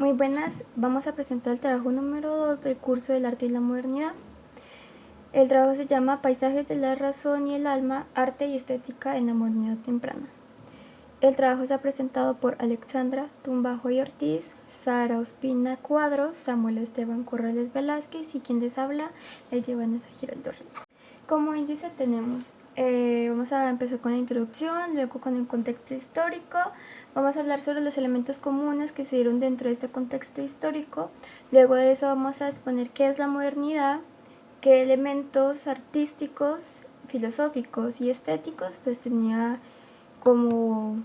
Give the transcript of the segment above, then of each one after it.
Muy buenas, vamos a presentar el trabajo número 2 del curso del arte y la modernidad. El trabajo se llama Paisajes de la razón y el alma, arte y estética en la modernidad temprana. El trabajo está presentado por Alexandra Tumbajo y Ortiz, Sara Ospina Cuadros, Samuel Esteban Corrales Velázquez y quien les habla es Vanessa Giraldo Reyes. Como índice tenemos, vamos a empezar con la introducción, luego con el contexto histórico, vamos a hablar sobre los elementos comunes que se dieron dentro de este contexto histórico, luego de eso vamos a exponer qué es la modernidad, qué elementos artísticos, filosóficos y estéticos pues tenía como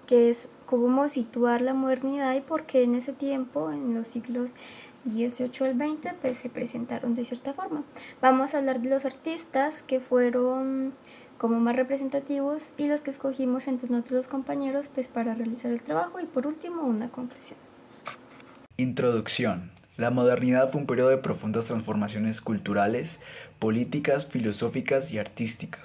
que es cómo situar la modernidad y por qué en ese tiempo, en los siglos 18 al 20, pues se presentaron de cierta forma. Vamos a hablar de los artistas que fueron como más representativos y los que escogimos entre nosotros los compañeros pues para realizar el trabajo y por último una conclusión. Introducción. La modernidad fue un periodo de profundas transformaciones culturales, políticas, filosóficas y artísticas.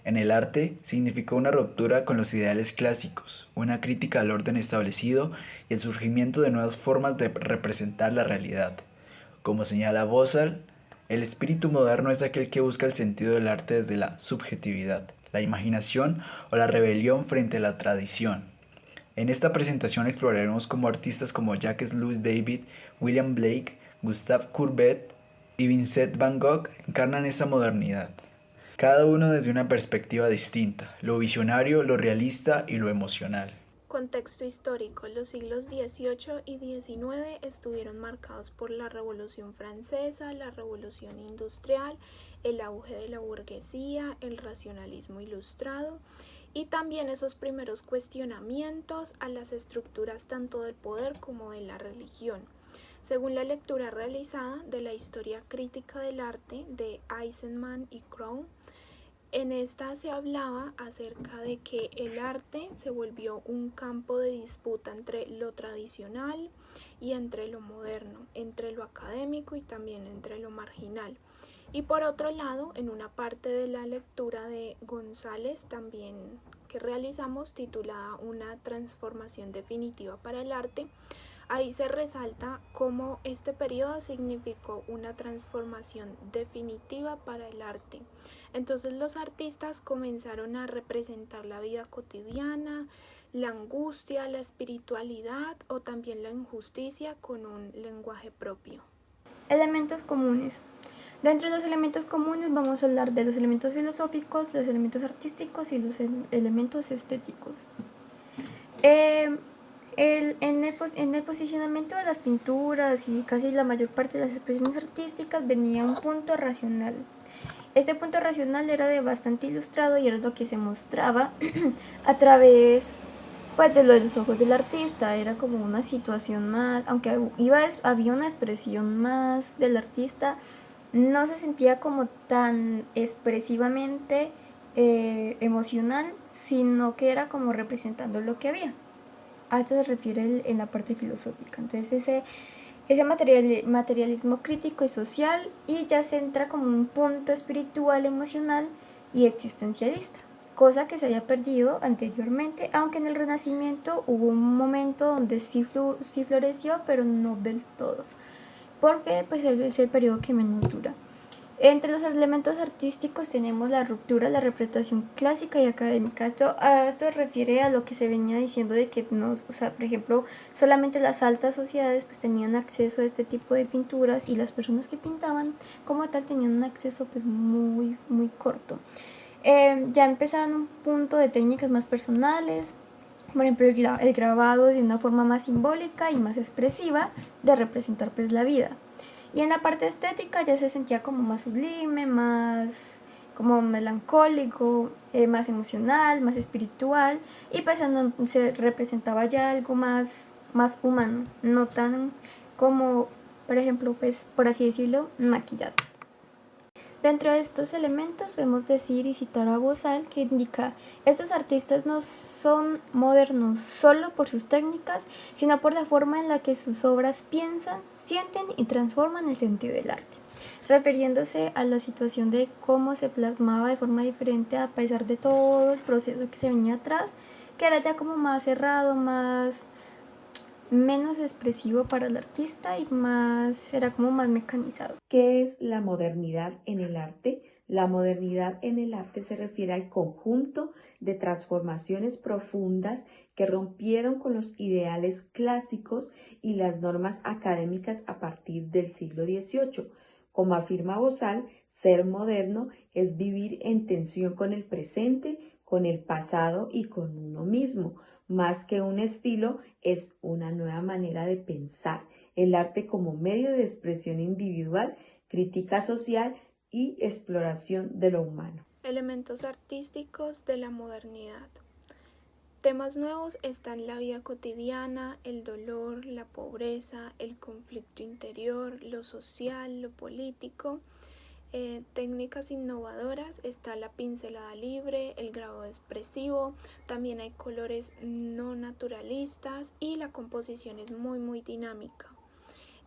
En el arte significó una ruptura con los ideales clásicos, una crítica al orden establecido y el surgimiento de nuevas formas de representar la realidad. Como señala Bosal, el espíritu moderno es aquel que busca el sentido del arte desde la subjetividad, la imaginación o la rebelión frente a la tradición. En esta presentación exploraremos cómo artistas como Jacques Louis David, William Blake, Gustave Courbet y Vincent van Gogh encarnan esta modernidad, cada uno desde una perspectiva distinta, lo visionario, lo realista y lo emocional. Contexto histórico. Los siglos XVIII y XIX estuvieron marcados por la Revolución Francesa, la Revolución Industrial, el auge de la burguesía, el racionalismo ilustrado y también esos primeros cuestionamientos a las estructuras tanto del poder como de la religión. Según la lectura realizada de la Historia crítica del arte de Eisenman y Crown, en esta se hablaba acerca de que el arte se volvió un campo de disputa entre lo tradicional y entre lo moderno, entre lo académico y también entre lo marginal. Y por otro lado, en una parte de la lectura de González también que realizamos titulada Una transformación definitiva para el arte, ahí se resalta cómo este periodo significó una transformación definitiva para el arte. Entonces los artistas comenzaron a representar la vida cotidiana, la angustia, la espiritualidad o también la injusticia con un lenguaje propio. Elementos comunes. Dentro de los elementos comunes vamos a hablar de los elementos filosóficos, los elementos artísticos y los elementos estéticos. En el posicionamiento de las pinturas y casi la mayor parte de las expresiones artísticas venía un punto racional. Este punto racional era de bastante ilustrado y era lo que se mostraba a través pues de los ojos del artista. Era como una situación más, aunque había una expresión más del artista, no se sentía como tan expresivamente emocional, sino que era como representando lo que había. A esto se refiere en la parte filosófica. Entonces ese materialismo crítico y social y ya se entra como un punto espiritual, emocional y existencialista, cosa que se había perdido anteriormente, aunque en el Renacimiento hubo un momento donde sí floreció, pero no del todo, porque pues es el periodo que menos dura. Entre los elementos artísticos tenemos la ruptura, la representación clásica y académica. Esto refiere a lo que se venía diciendo de que no, o sea, por ejemplo, solamente las altas sociedades pues tenían acceso a este tipo de pinturas y las personas que pintaban como tal tenían un acceso pues muy corto. Ya empezaban un punto de técnicas más personales, por ejemplo el grabado de una forma más simbólica y más expresiva de representar pues la vida. Y en la parte estética ya se sentía como más sublime, más como melancólico, más emocional, más espiritual, y pues se representaba ya algo más humano, no tan como, por ejemplo, pues por así decirlo, maquillado. Dentro de estos elementos podemos decir y citar a Bosal, que indica: estos artistas no son modernos solo por sus técnicas, sino por la forma en la que sus obras piensan, sienten y transforman el sentido del arte, refiriéndose a la situación de cómo se plasmaba de forma diferente a pesar de todo el proceso que se venía atrás, que era ya como más cerrado, más menos expresivo para el artista y era como más mecanizado. ¿Qué es la modernidad en el arte? La modernidad en el arte se refiere al conjunto de transformaciones profundas que rompieron con los ideales clásicos y las normas académicas a partir del siglo XVIII. Como afirma Bozal, ser moderno es vivir en tensión con el presente, con el pasado y con uno mismo. Más que un estilo, es una nueva manera de pensar. El arte como medio de expresión individual, crítica social y exploración de lo humano. Elementos artísticos de la modernidad. Temas nuevos están la vida cotidiana, el dolor, la pobreza, el conflicto interior, lo social, lo político. Técnicas innovadoras está la pincelada libre, el grabado expresivo, también hay colores no naturalistas y la composición es muy dinámica.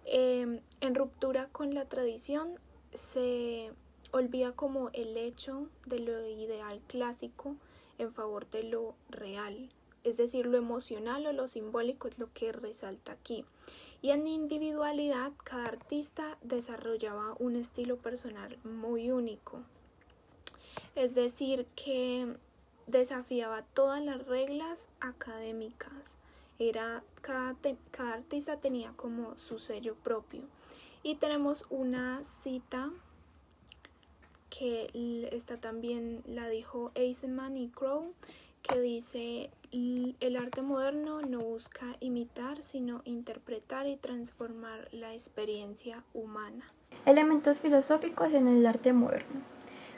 En ruptura con la tradición se olvida como el hecho de lo ideal clásico en favor de lo real, es decir, lo emocional o lo simbólico es lo que resalta aquí. Y en individualidad, cada artista desarrollaba un estilo personal muy único, es decir, que desafiaba todas las reglas académicas. Cada artista tenía como su sello propio. Y tenemos una cita que esta también la dijo Eisenman y Crow, que dice: el arte moderno no busca imitar, sino interpretar y transformar la experiencia humana. Elementos filosóficos en el arte moderno.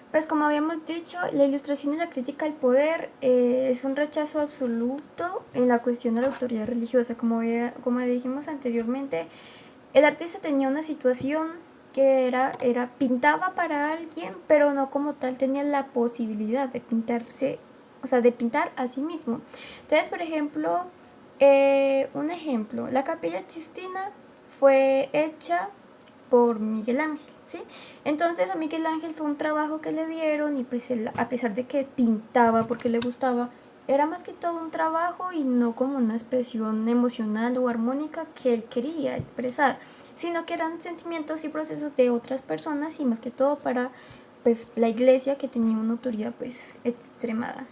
Pues como habíamos dicho, la ilustración y la crítica al poder es un rechazo absoluto en la cuestión de la autoridad religiosa. Como dijimos anteriormente, el artista tenía una situación que pintaba para alguien, pero no como tal tenía la posibilidad de pintarse, o sea, de pintar a sí mismo. Entonces, por ejemplo, la Capilla Sistina fue hecha por Miguel Ángel, ¿sí? Entonces a Miguel Ángel fue un trabajo que le dieron y pues él, a pesar de que pintaba porque le gustaba, era más que todo un trabajo y no como una expresión emocional o armónica que él quería expresar, sino que eran sentimientos y procesos de otras personas y más que todo para pues la iglesia, que tenía una autoridad pues extremada.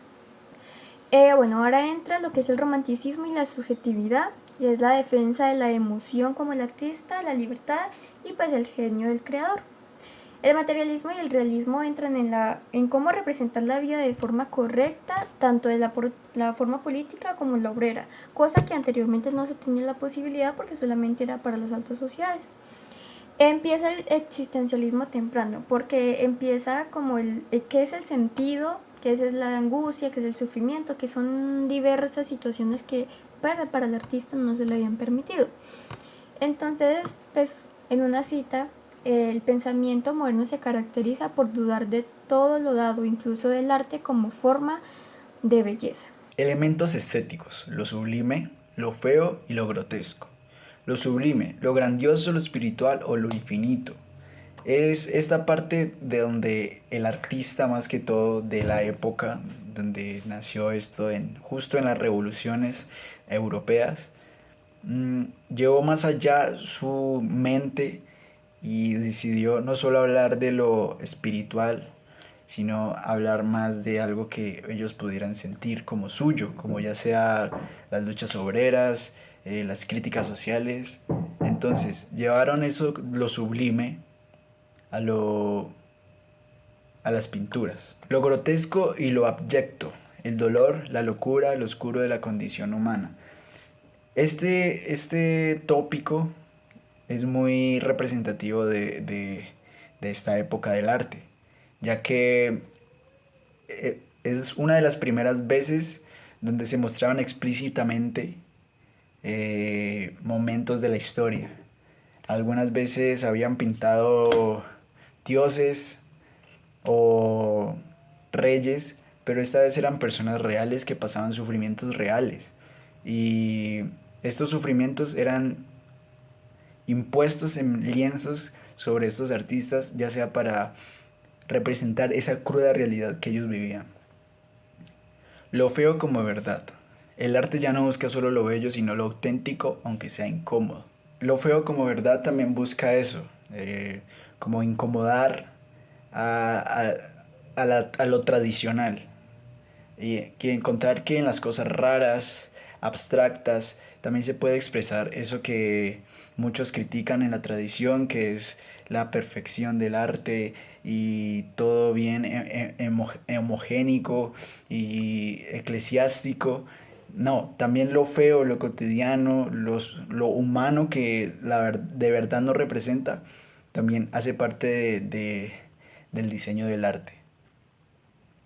Ahora entra lo que es el romanticismo y la subjetividad, y es la defensa de la emoción como el artista, la libertad y pues el genio del creador. El materialismo y el realismo entran en cómo representar la vida de forma correcta, tanto de la forma política como la obrera, cosa que anteriormente no se tenía la posibilidad porque solamente era para las altas sociedades. Empieza el existencialismo temprano, porque empieza como qué es el sentido, qué es la angustia, qué es el sufrimiento, que son diversas situaciones que para el artista no se le habían permitido. Entonces, pues en una cita, el pensamiento moderno se caracteriza por dudar de todo lo dado, incluso del arte como forma de belleza. Elementos estéticos: lo sublime, lo feo y lo grotesco. Lo sublime, lo grandioso, lo espiritual o lo infinito. Es esta parte de donde el artista, más que todo de la época donde nació esto, justo en las revoluciones europeas, llevó más allá su mente y decidió no solo hablar de lo espiritual, sino hablar más de algo que ellos pudieran sentir como suyo, como ya sea las luchas obreras, las críticas sociales. Entonces llevaron eso, lo sublime, a las pinturas. Lo grotesco y lo abyecto, el dolor, la locura, lo oscuro de la condición humana. Este tópico es muy representativo de esta época del arte, ya que es una de las primeras veces donde se mostraban explícitamente momentos de la historia. Algunas veces habían pintado dioses o reyes, pero esta vez eran personas reales que pasaban sufrimientos reales. Y estos sufrimientos eran impuestos en lienzos sobre estos artistas, ya sea para representar esa cruda realidad que ellos vivían. Lo feo como verdad. El arte ya no busca solo lo bello, sino lo auténtico, aunque sea incómodo. Lo feo como verdad también busca eso, como incomodar a, a lo tradicional. Y que encontrar que en las cosas raras, abstractas, también se puede expresar eso que muchos critican en la tradición, que es la perfección del arte y todo bien homogénico y eclesiástico. No, también lo feo, lo cotidiano, lo humano que de verdad nos representa, también hace parte del diseño del arte.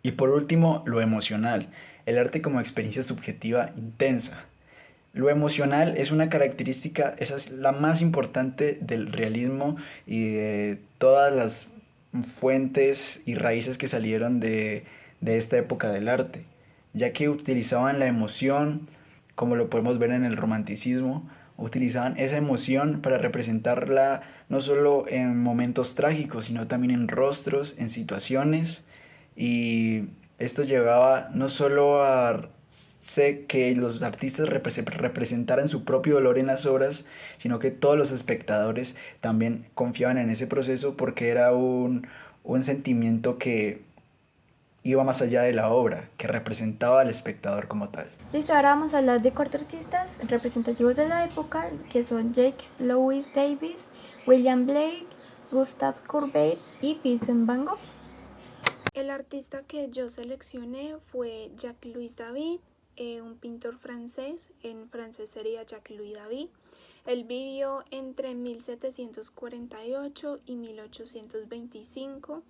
Y por último, lo emocional, el arte como experiencia subjetiva intensa. Lo emocional es una característica, esa es la más importante del realismo y de todas las fuentes y raíces que salieron de esta época del arte, ya que utilizaban la emoción, como lo podemos ver en el romanticismo, utilizaban esa emoción para representarla no solo en momentos trágicos, sino también en rostros, en situaciones, y esto llevaba no solo a sé que los artistas representaran su propio dolor en las obras, sino que todos los espectadores también confiaban en ese proceso porque era un sentimiento que iba más allá de la obra, que representaba al espectador como tal. Listo, ahora vamos a hablar de cuatro artistas representativos de la época, que son Jacques Louis Davis, William Blake, Gustave Courbet y Vincent Van Gogh. El artista que yo seleccioné fue Jacques-Louis David, un pintor francés, en francés sería Jacques-Louis David. Él vivió entre 1748 y 1825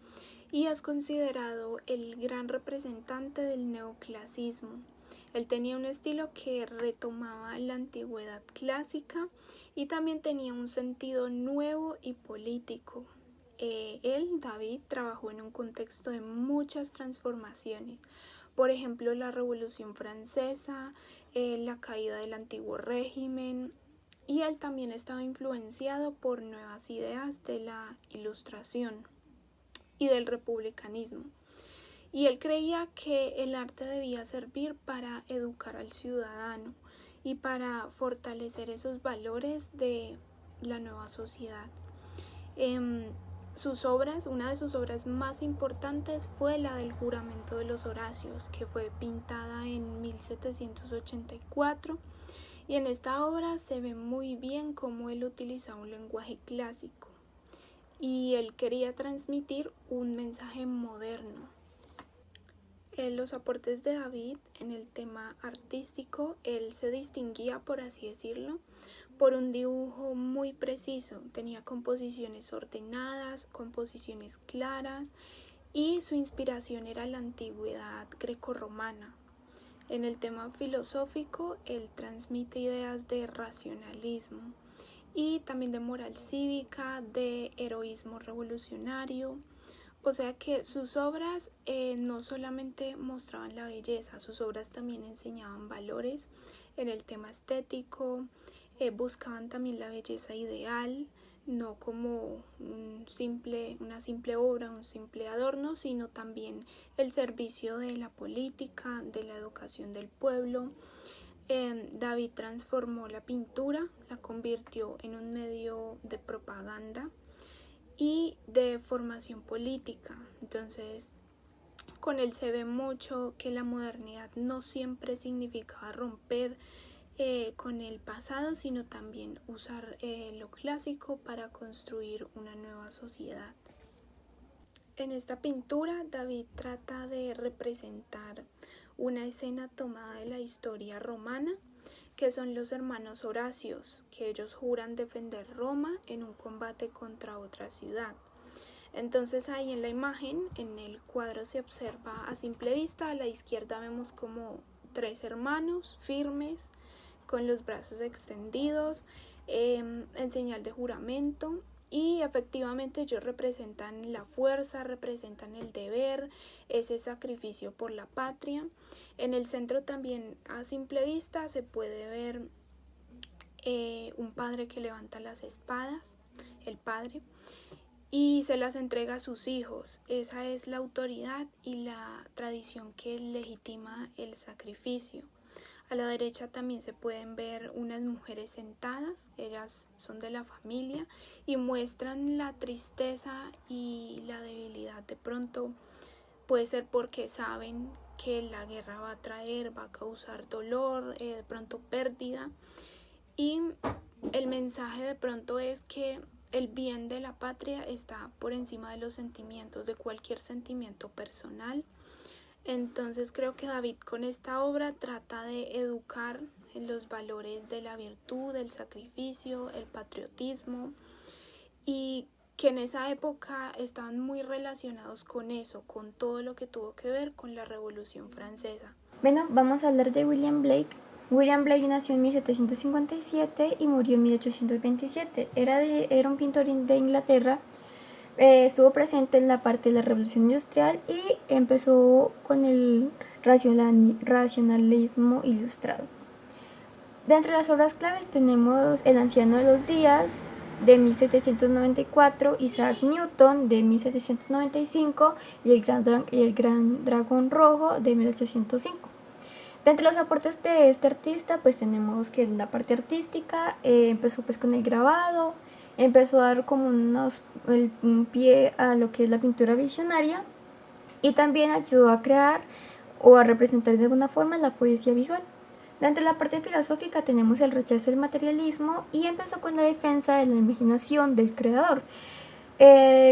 y es considerado el gran representante del neoclasismo. Él tenía un estilo que retomaba la antigüedad clásica y también tenía un sentido nuevo y político. David, trabajó en un contexto de muchas transformaciones. Por ejemplo, la Revolución Francesa, la caída del antiguo régimen, y él también estaba influenciado por nuevas ideas de la Ilustración y del republicanismo. Y él creía que el arte debía servir para educar al ciudadano y para fortalecer esos valores de la nueva sociedad. Una de sus obras más importantes fue la del Juramento de los Horacios, que fue pintada en 1784, y en esta obra se ve muy bien cómo él utilizaba un lenguaje clásico y él quería transmitir un mensaje moderno. Los aportes de David en el tema artístico, él se distinguía, por así decirlo, por un dibujo muy preciso. Tenía composiciones ordenadas, composiciones claras, y su inspiración era la antigüedad grecorromana. En el tema filosófico, él transmite ideas de racionalismo y también de moral cívica, de heroísmo revolucionario. O sea que sus obras no solamente mostraban la belleza, sus obras también enseñaban valores en el tema estético, buscaban también la belleza ideal, no como una simple obra, un simple adorno, sino también el servicio de la política, de la educación del pueblo. David transformó la pintura, la convirtió en un medio de propaganda y de formación política. Entonces, con él se ve mucho que la modernidad no siempre significaba romper con el pasado, sino también usar lo clásico para construir una nueva sociedad. En esta pintura, David trata de representar una escena tomada de la historia romana, que son los hermanos Horacios, que ellos juran defender Roma en un combate contra otra ciudad. Entonces ahí en la imagen, en el cuadro se observa a simple vista, a la izquierda vemos como tres hermanos firmes, con los brazos extendidos, en señal de juramento, y efectivamente ellos representan la fuerza, representan el deber, ese sacrificio por la patria. En el centro también a simple vista se puede ver un padre que levanta las espadas, el padre, y se las entrega a sus hijos. Esa es la autoridad y la tradición que legitima el sacrificio. A la derecha también se pueden ver unas mujeres sentadas, ellas son de la familia y muestran la tristeza y la debilidad. De pronto puede ser porque saben que la guerra va a traer, va a causar dolor, de pronto pérdida. Y el mensaje de pronto es que el bien de la patria está por encima de los sentimientos, de cualquier sentimiento personal. Entonces creo que David con esta obra trata de educar en los valores de la virtud, del sacrificio, el patriotismo, y que en esa época estaban muy relacionados con eso, con todo lo que tuvo que ver con la Revolución Francesa. Bueno, vamos a hablar de William Blake. William Blake nació en 1757 y murió en 1827. Era un pintor de Inglaterra. Estuvo presente en la parte de la Revolución Industrial y empezó con el racionalismo ilustrado. Dentro de las obras claves tenemos El anciano de los días, de 1794, Isaac Newton, de 1795, y el gran dragón rojo, de 1805. Dentro de los aportes de este artista, pues tenemos que en la parte artística empezó pues con el grabado, empezó a dar como un pie a lo que es la pintura visionaria, y también ayudó a crear o a representar de alguna forma la poesía visual. Dentro de la parte filosófica tenemos el rechazo del materialismo y empezó con la defensa de la imaginación del creador.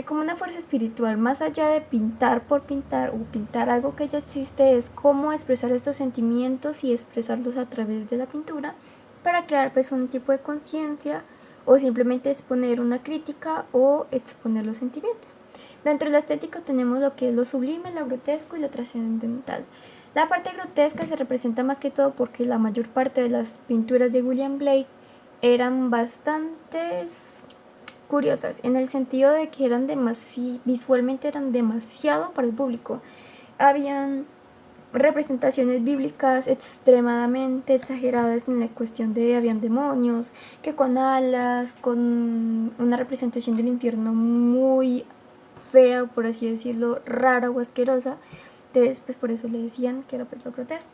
Como una fuerza espiritual, más allá de pintar por pintar o pintar algo que ya existe, es cómo expresar estos sentimientos y expresarlos a través de la pintura para crear pues un tipo de conciencia o simplemente exponer una crítica o exponer los sentimientos. Dentro de lo estético tenemos lo que es lo sublime, lo grotesco y lo trascendental. La parte grotesca se representa más que todo porque la mayor parte de las pinturas de William Blake eran bastantes curiosas, en el sentido de que visualmente eran demasiado para el público. Habían representaciones bíblicas extremadamente exageradas en la cuestión de habían demonios, que con alas, con una representación del infierno muy fea, por así decirlo, rara o asquerosa. Entonces, pues por eso le decían que era pues lo grotesco.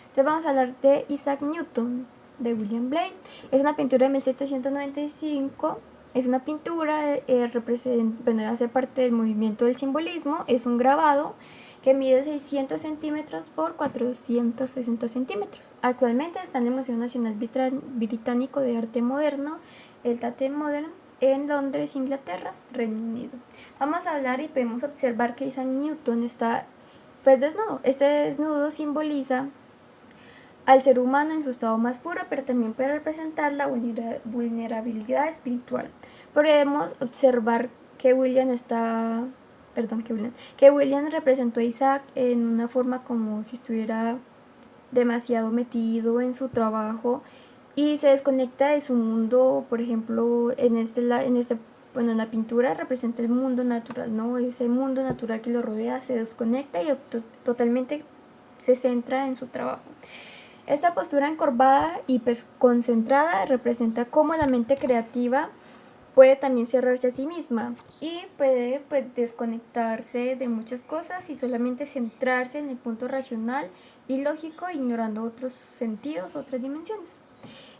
Entonces vamos a hablar de Isaac Newton, de William Blake. Es una pintura de 1795. Es una pintura, hace parte del movimiento del simbolismo. Es un grabado que mide 600 centímetros por 460 centímetros. Actualmente está en el Museo Nacional Británico de Arte Moderno, el Tate Modern, en Londres, Inglaterra, Reino Unido. Vamos a hablar y podemos observar que Isaac Newton está pues desnudo. Este desnudo simboliza al ser humano en su estado más puro, pero también puede representar la vulnerabilidad espiritual. Podemos observar que William representó a Isaac en una forma como si estuviera demasiado metido en su trabajo y se desconecta de su mundo. Por ejemplo, en la pintura representa el mundo natural, ¿no? Ese mundo natural que lo rodea se desconecta y totalmente se centra en su trabajo. Esta postura encorvada y pues concentrada representa cómo la mente creativa puede también cerrarse a sí misma y puede pues desconectarse de muchas cosas y solamente centrarse en el punto racional y lógico, ignorando otros sentidos, otras dimensiones.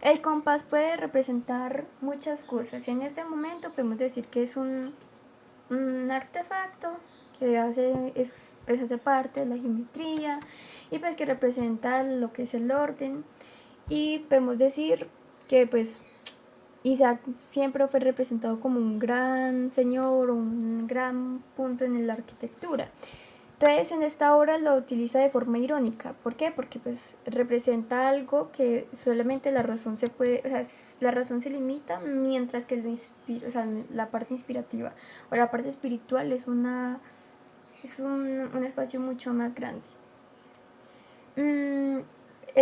El compás puede representar muchas cosas y en este momento podemos decir que es un artefacto que hace parte de la geometría y pues que representa lo que es el orden, y podemos decir que pues Isaac siempre fue representado como un gran señor o un gran punto en la arquitectura. Entonces en esta obra lo utiliza de forma irónica. ¿Por qué? Porque pues representa algo que solamente la razón la razón se limita, mientras que la parte inspirativa o la parte espiritual es un espacio mucho más grande. El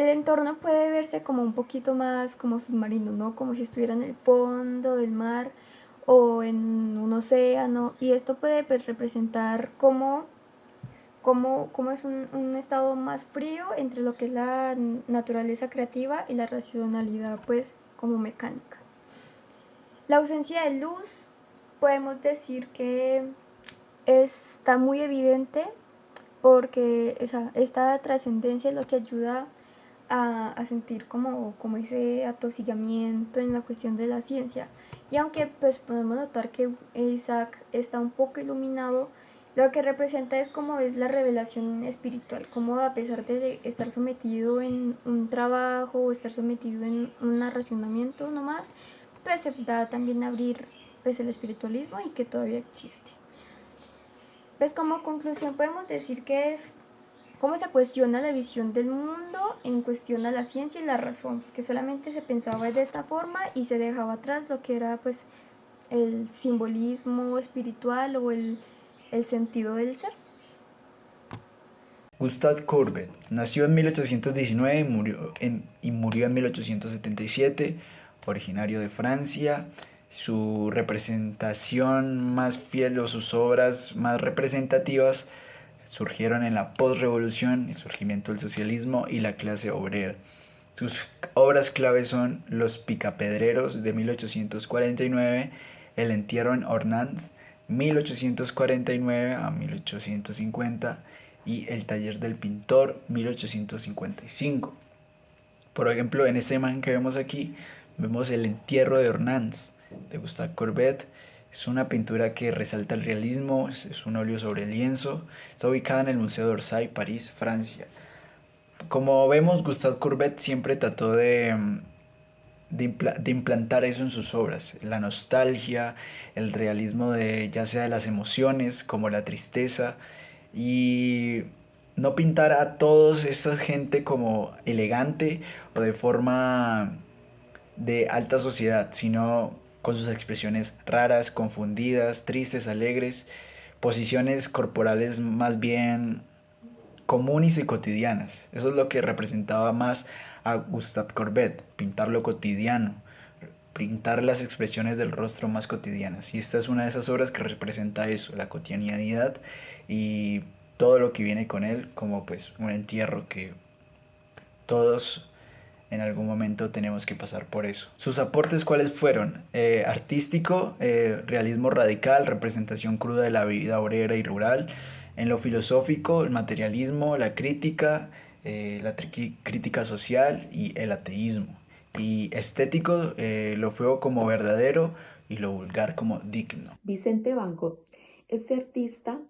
entorno puede verse como un poquito más como submarino, ¿no? Como si estuviera en el fondo del mar o en un océano, y esto puede pues representar cómo es un estado más frío entre lo que es la naturaleza creativa y la racionalidad pues como mecánica. La ausencia de luz, podemos decir que está muy evidente porque esta trascendencia es lo que ayuda a sentir como ese atosigamiento en la cuestión de la ciencia. Y aunque pues podemos notar que Isaac está un poco iluminado, lo que representa es como es la revelación espiritual, como a pesar de estar sometido en un trabajo o estar sometido en un racionamiento nomás, pues se da también a abrir pues el espiritualismo y que todavía existe. Pues como conclusión podemos decir que es cómo se cuestiona la visión del mundo en cuestión a la ciencia y la razón, que solamente se pensaba de esta forma y se dejaba atrás lo que era pues el simbolismo espiritual o el sentido del ser. Gustave Courbet nació en 1819 y murió en 1877, originario de Francia. Su representación más fiel o sus obras más representativas surgieron en la posrevolución, el surgimiento del socialismo y la clase obrera. Sus obras claves son Los Picapedreros de 1849, El entierro en Ornans 1849 a 1850 y El taller del pintor 1855. Por ejemplo, en esta imagen que vemos aquí, vemos El entierro de Ornans de Gustave Courbet. Es una pintura que resalta el realismo, es un óleo sobre lienzo. Está ubicada en el Museo d'Orsay, París, Francia. Como vemos, Gustave Courbet siempre trató de implantar eso en sus obras, la nostalgia, el realismo de ya sea de las emociones como la tristeza, y no pintar a todos esta gente como elegante o de forma de alta sociedad, sino con sus expresiones raras, confundidas, tristes, alegres, posiciones corporales más bien comunes y cotidianas. Eso es lo que representaba más a Gustave Courbet, pintar lo cotidiano, pintar las expresiones del rostro más cotidianas. Y esta es una de esas obras que representa eso, la cotidianidad y todo lo que viene con él, como pues un entierro que todos en algún momento tenemos que pasar por eso. ¿Sus aportes cuáles fueron? Artístico, realismo radical, representación cruda de la vida obrera y rural. En lo filosófico, el materialismo, la crítica, crítica social y el ateísmo. Y estético, lo feo como verdadero y lo vulgar como digno. Vicente Van Gogh, este artista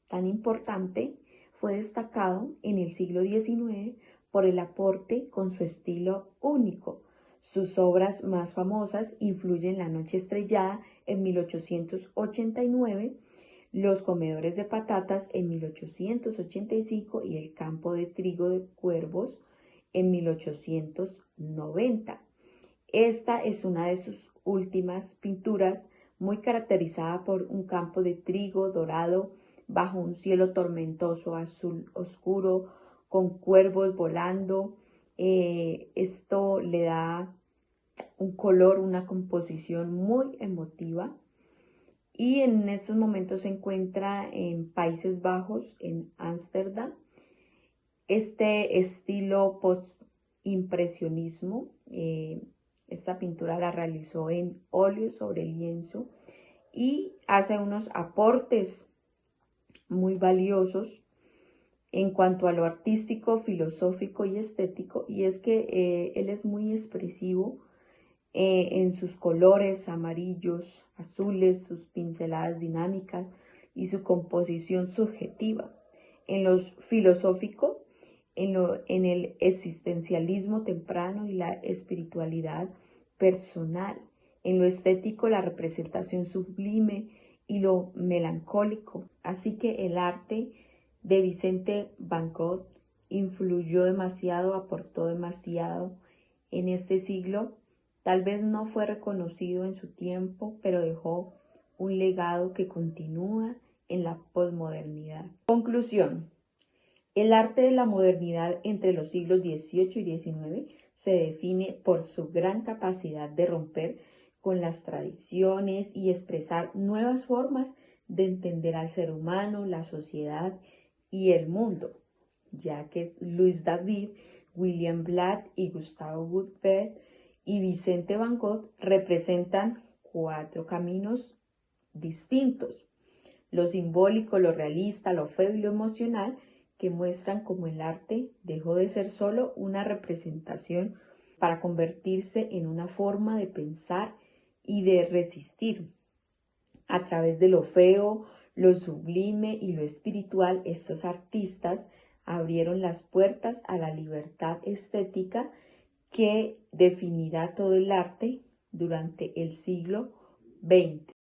tan importante, fue destacado en el siglo XIX por el aporte con su estilo único. Sus obras más famosas incluyen La noche estrellada en 1889, Los comedores de patatas en 1885 y El campo de trigo de cuervos en 1890. Esta es una de sus últimas pinturas, muy caracterizada por un campo de trigo dorado bajo un cielo tormentoso azul oscuro, con cuervos volando. Esto le da un color, una composición muy emotiva. Y en estos momentos se encuentra en Países Bajos, en Ámsterdam. Este estilo post-impresionismo, esta pintura la realizó en óleo sobre lienzo y hace unos aportes muy valiosos en cuanto a lo artístico, filosófico y estético, y es que él es muy expresivo en sus colores amarillos, azules, sus pinceladas dinámicas y su composición subjetiva. En lo filosófico, en el existencialismo temprano y la espiritualidad personal. En lo estético, la representación sublime y lo melancólico. Así que el arte de Vicente Van Gogh influyó demasiado, aportó demasiado en este siglo. Tal vez no fue reconocido en su tiempo, pero dejó un legado que continúa en la posmodernidad. Conclusión. El arte de la modernidad entre los siglos XVIII y XIX se define por su gran capacidad de romper con las tradiciones y expresar nuevas formas de entender al ser humano, la sociedad y el mundo, ya que Louis David, William Blatt y Gustave Courbet y Vicente Van Gogh representan 4 caminos distintos: lo simbólico, lo realista, lo feo y lo emocional, que muestran cómo el arte dejó de ser solo una representación para convertirse en una forma de pensar y de resistir. A través de lo feo, lo sublime y lo espiritual, estos artistas abrieron las puertas a la libertad estética que definirá todo el arte durante el siglo XX.